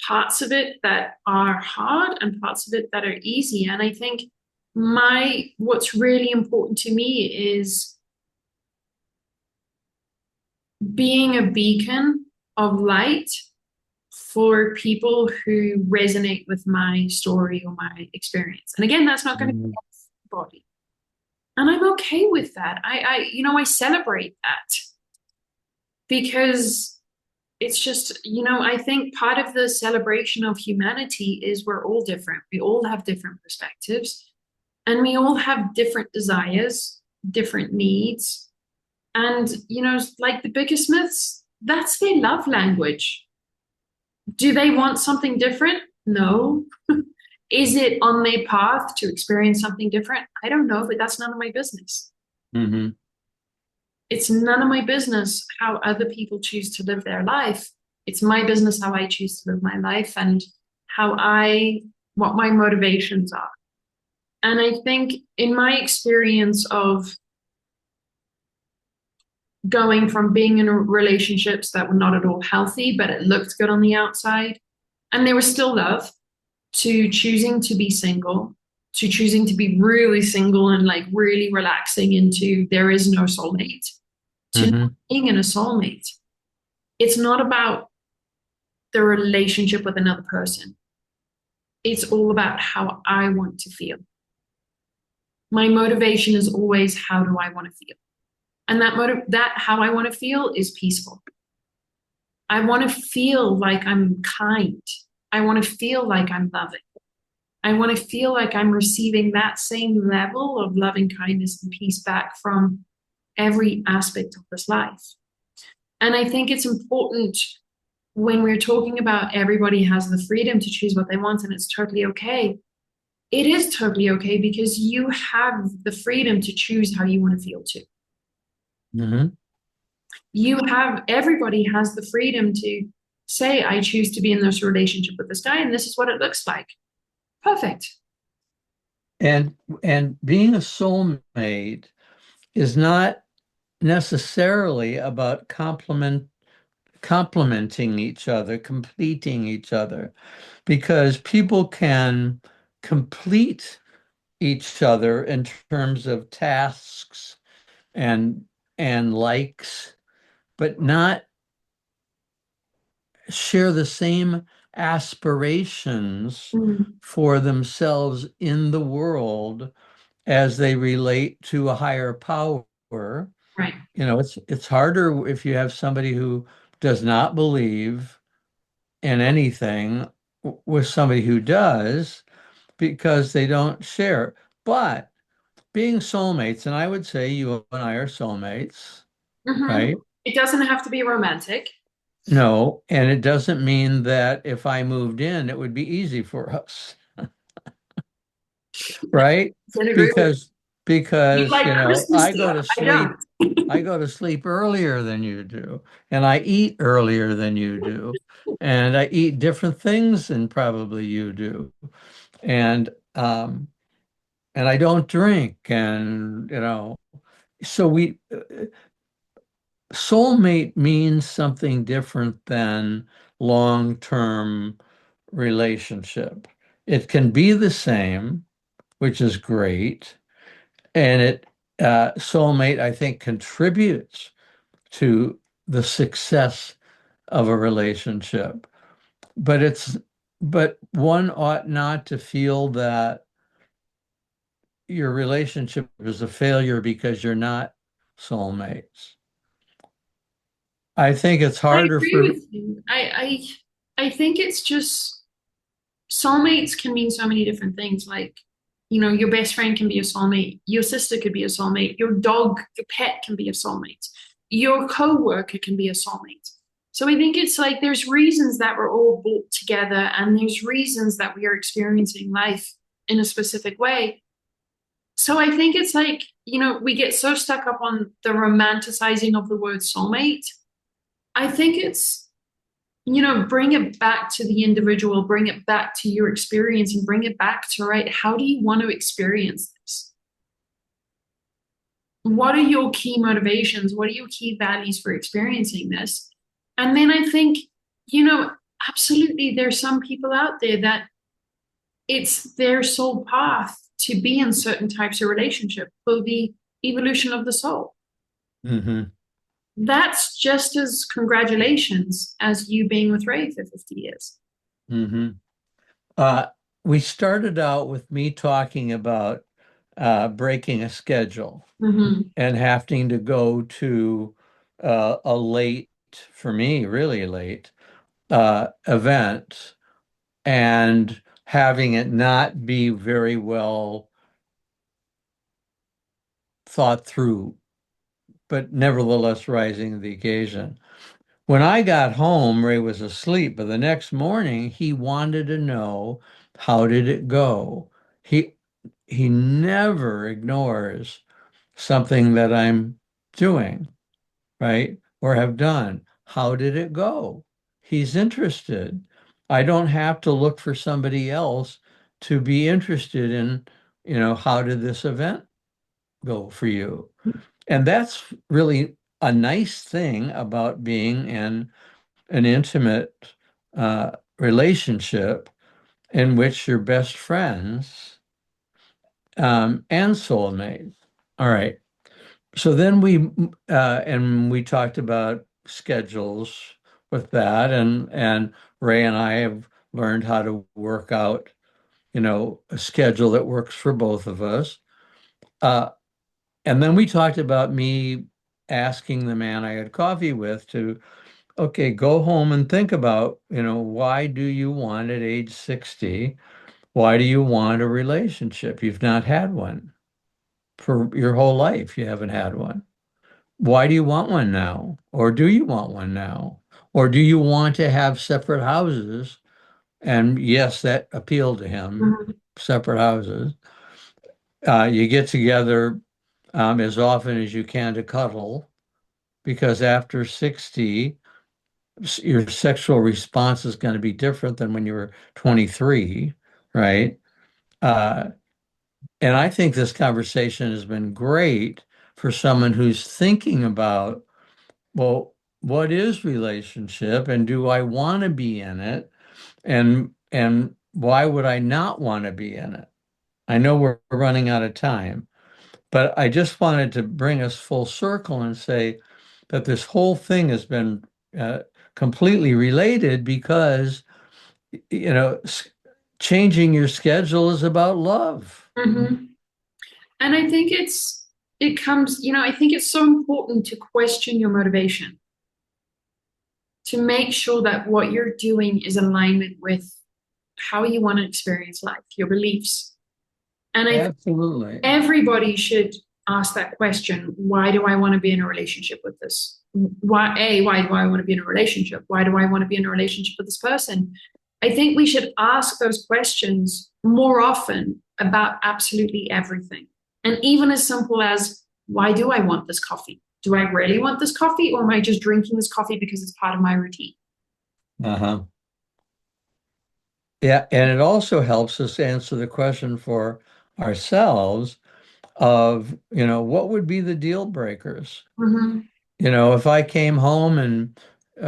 parts of it that are hard and parts of it that are easy. And I think what's really important to me is being a beacon of light for people who resonate with my story or my experience. And again, that's not going to be Mhm. everybody. And I'm okay with that. I celebrate that because it's just, I think part of the celebration of humanity is we're all different. We all have different perspectives and we all have different desires, different needs. And, like the biggest myths, that's their love language. Do they want something different? No. Is it on their path to experience something different? I don't know, but that's none of my business. Mhm. It's none of my business how other people choose to live their life. It's my business how I choose to live my life and what my motivations are. And I think in my experience of going from being in relationships that were not at all healthy, but it looked good on the outside, and there was still love, to choosing to be single, to choosing to be really single and like really relaxing into there is no soulmate, to not Hmm. being in a soulmate. It's not about the relationship with another person. It's all about how I want to feel. My motivation is always how do I want to feel? And that how I want to feel is peaceful. I want to feel like I'm kind. I want to feel like I'm loving. I want to feel like I'm receiving that same level of loving kindness and peace back from every aspect of this life. And I think it's important when we're talking about everybody has the freedom to choose what they want and it's totally okay. It is totally okay because you have the freedom to choose how you want to feel too. Hmm. Everybody has the freedom to say, I choose to be in this relationship with this guy and this is what it looks like. Perfect. And being a soulmate is not necessarily about complementing each other, completing each other, because people can complete each other in terms of tasks and likes, but not share the same aspirations Mm, for themselves in the world as they relate to a higher power. right. It's harder if you have somebody who does not believe in anything with somebody who does because they don't share. But being soulmates, and I would say you and I are soulmates, Hmm. right? It doesn't have to be romantic. No, and it doesn't mean that if I moved in, it would be easy for us, right? I agree with Because you. Like Christmas stuff. I don't. I go to sleep earlier than you do, and I eat earlier than you do, and I eat different things than probably you do, and um, and I don't drink, and so we soulmate means something different than long-term relationship. It can be the same, which is great. And soulmate, I think, contributes to the success of a relationship. But but one ought not to feel that your relationship is a failure because you're not soulmates. I think it's I harder agree for, with you. I think it's just soulmates can mean so many different things. Like, your best friend can be a soulmate, your sister could be a soulmate, your dog, your pet can be a soulmate, your co-worker can be a soulmate. So I think it's like there's reasons that we're all brought together, and there's reasons that we are experiencing life in a specific way. So I think it's like, we get so stuck up on the romanticizing of the word soulmate. I think it's bring it back to the individual, bring it back to your experience, and bring it back to, right, how do you want to experience this? What are your key motivations? What are your key values for experiencing this? And then I think, you know, absolutely, there's some people out there that it's their soul path to be in certain types of relationship for the evolution of the soul. Mhm, That's just as congratulations as you being with Ray for 50 years. mhm. Uh, we started out with me talking about breaking a schedule Mm-hmm. and having to go to a late, for me, really late, event and having it not be very well thought through, but nevertheless rising to the occasion. When I got home, Ray was asleep, but the next morning he wanted to know how did it go. He he never ignores something that I'm doing, right? Or have done. How did it go? He's interested. I don't have to look for somebody else to be interested in, how did this event go for you? And that's really a nice thing about being in an intimate relationship in which you're best friends, and soulmate. All right. So then we talked about schedules with that, and Ray and I have learned how to work out, a schedule that works for both of us. Uh, and then we talked about me asking the man I had coffee with to, okay, go home and think about, why do you want at age 60? Why do you want a relationship? You've not had one for your whole life. You haven't had one. Why do you want one now? Or do you want one now? Or do you want to have separate houses? And yes, that appealed to him, Mhm. separate houses. You get together as often as you can to cuddle, because after 60, your sexual response is going to be different than when you were 23, right? Uh, and I think this conversation has been great for someone who's thinking about, well, what is relationship and do I want to be in it? And why would I not want to be in it? I know we're running out of time, but I just wanted to bring us full circle and say that this whole thing has been uh, completely related because, you know, s- changing your schedule is about love. Mhm. And I think it comes, I think it's so important to question your motivation, to make sure that what you're doing is alignment with how you want to experience life, your beliefs. And I think Absolutely. everybody should ask that question. Why do I want to be in a relationship with this? Why do I want to be in a relationship? Why do I want to be in a relationship with this person? I think we should ask those questions more often about absolutely everything. And even as simple as, why do I want this coffee? Do I really want this coffee, or am I just drinking this coffee because it's part of my routine? Uh-huh. Yeah, and it also helps us answer the question for ourselves of, what would be the deal breakers? Mm-hmm. If I came home and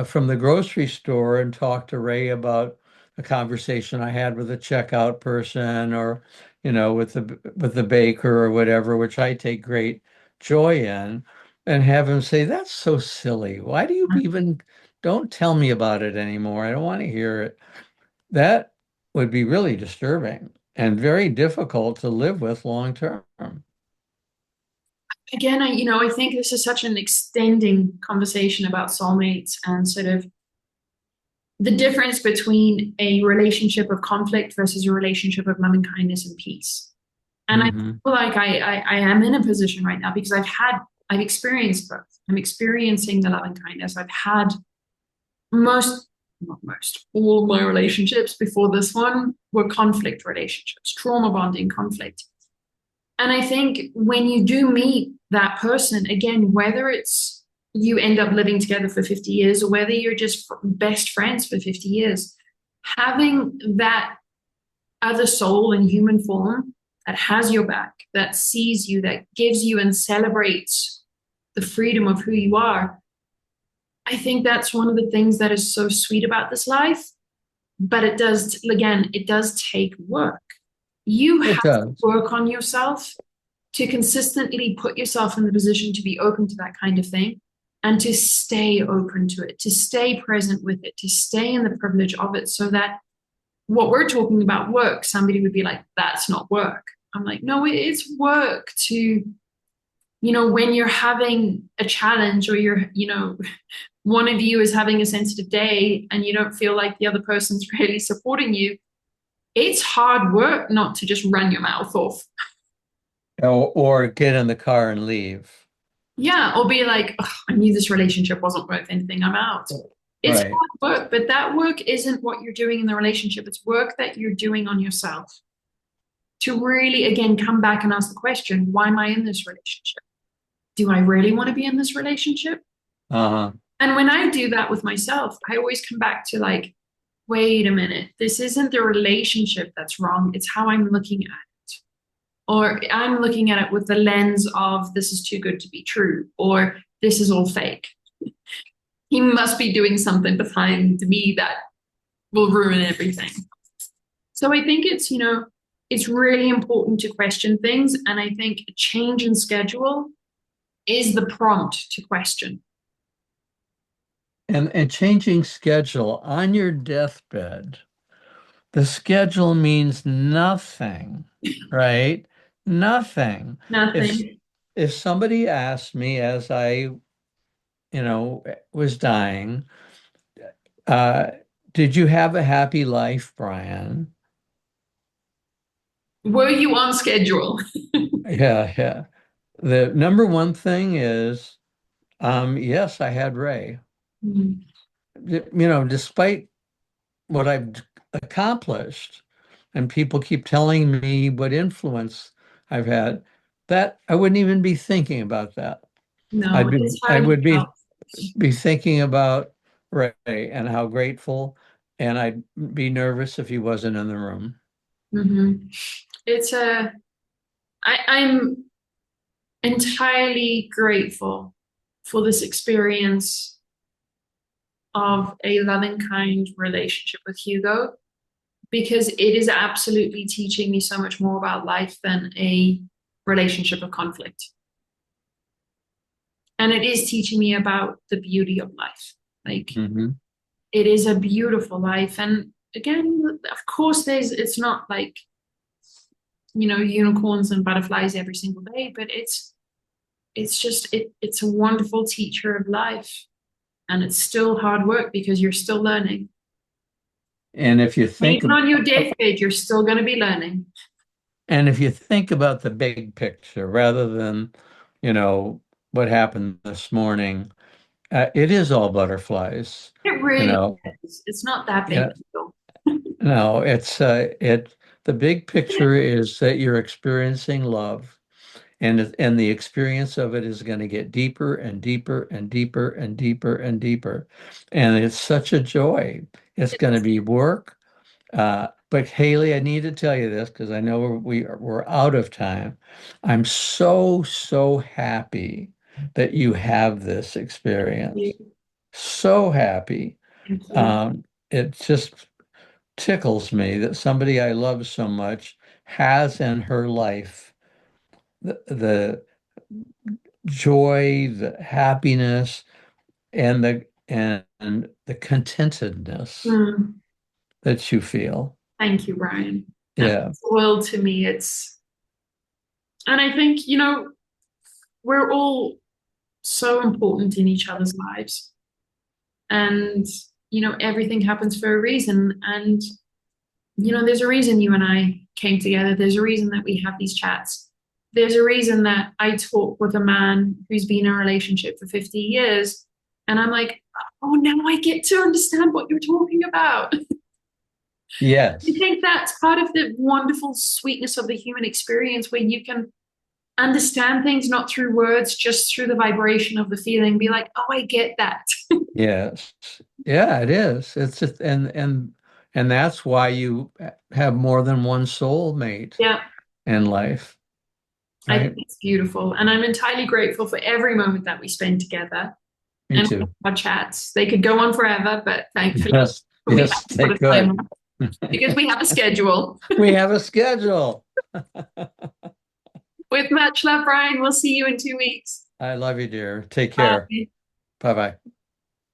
from the grocery store and talked to Ray about a conversation I had with a checkout person or, with the baker or whatever, which I take great joy in, and have him say, "That's so silly. Why do you even don't tell me about it anymore? I don't want to hear it." That would be really disturbing and very difficult to live with long term. Again, I think this is such an extending conversation about soulmates and sort of the difference between a relationship of conflict versus a relationship of loving kindness and peace. And I Hmm. feel like I am in a position right now because I've experienced both. I'm experiencing the loving kindness. I've had not most, all my relationships before this one were conflict relationships, trauma bonding conflict. And I think when you do meet that person, again, whether it's you end up living together for 50 years or whether you're just best friends for 50 years, having that other soul in human form that has your back, that sees you, that gives you and celebrates the freedom of who you are, I think that's one of the things that is so sweet about this life. But it does take work. You have It to does. work on yourself to consistently put yourself in the position to be open to that kind of thing and to stay open to it, to stay present with it, to stay in the privilege of it so that what we're talking about work, somebody would be like, that's not work. I'm like, no, it's work to, when you're having a challenge or one of you is having a sensitive day and you don't feel like the other person's really supporting you, it's hard work not to just run your mouth off. Or get in the car and leave. Yeah, or be like, "Ugh, I knew this relationship wasn't worth anything. I'm out." It's Right. hard work, but that work isn't what you're doing in the relationship. It's work that you're doing on yourself to really, again, come back and ask the question, why am I in this relationship? Do I really want to be in this relationship? Uh-huh. And when I do that with myself, I always come back to like, wait a minute, this isn't the relationship that's wrong. It's how I'm looking at it. Or I'm looking at it with the lens of this is too good to be true, or this is all fake. He must be doing something behind me that will ruin everything. So I think it's really important to question things. And I think a change in schedule is the prompt to question. And changing schedule on your deathbed, the schedule means nothing, right? Nothing. If Nothing. if somebody asked me as was dying, uh, did you have a happy life, Brian? Were you on schedule? Yeah, yeah. The number one thing is, yes, I had Ray. Mm. Despite what I've accomplished, and people keep telling me what influence I've had, that I wouldn't even be thinking about that. No, it's how I you would felt. be thinking about Ray and how grateful, and I'd be nervous if he wasn't in the room. Hmm. It's a, I'm entirely grateful for this experience of a loving, kind relationship with Hugo because it is absolutely teaching me so much more about life than a relationship of conflict. And it is teaching me about the beauty of life. Like, Hmm. it is a beautiful life. And again, of course, it's not like, unicorns and butterflies every single day, but it's a wonderful teacher of life. And it's still hard work because you're still learning. And if you think Even about, on your deathbed, you're still going to be learning. and if you think about the big picture rather than, you know, what happened this morning, it is all butterflies. It You really know, is. It's not that big yeah, a deal. no, the big picture is that you're experiencing love, and the experience of it is going to get deeper and deeper and deeper and deeper and deeper. And it's such a joy. It's going to be work. But Haley, I need to tell you this because I know we're out of time. I'm so, so happy that you have this experience. Thank So happy. you. It just tickles me that somebody I love so much has in her life the joy, the happiness, and the contentedness Mm, that you feel. thank you, Brian. That Yeah. means the world to me. And I think, we're all so important in each other's lives. And, everything happens for a reason. And, there's a reason you and I came together. There's a reason that we have these chats. There's a reason that I talk with a man who's been in a relationship for 50 years. And I'm like, oh, now I get to understand what you're talking about. I Yes. think that's part of the wonderful sweetness of the human experience where you can understand things not through words, just through the vibration of the feeling. Be like, oh, I get that. Yes. Yeah, it is. It's just and that's why you have more than one soulmate Yeah, in life, I think right? it's beautiful. And I'm entirely grateful for every moment that we spend together Me and too. our chats. They could go on forever, but thankfully Yes. we have Yes, to they put a timer could. because we have a schedule. We have a schedule. With much love, Brian, we'll see you in 2 weeks. I love you, dear. Take care. Bye. Bye-bye.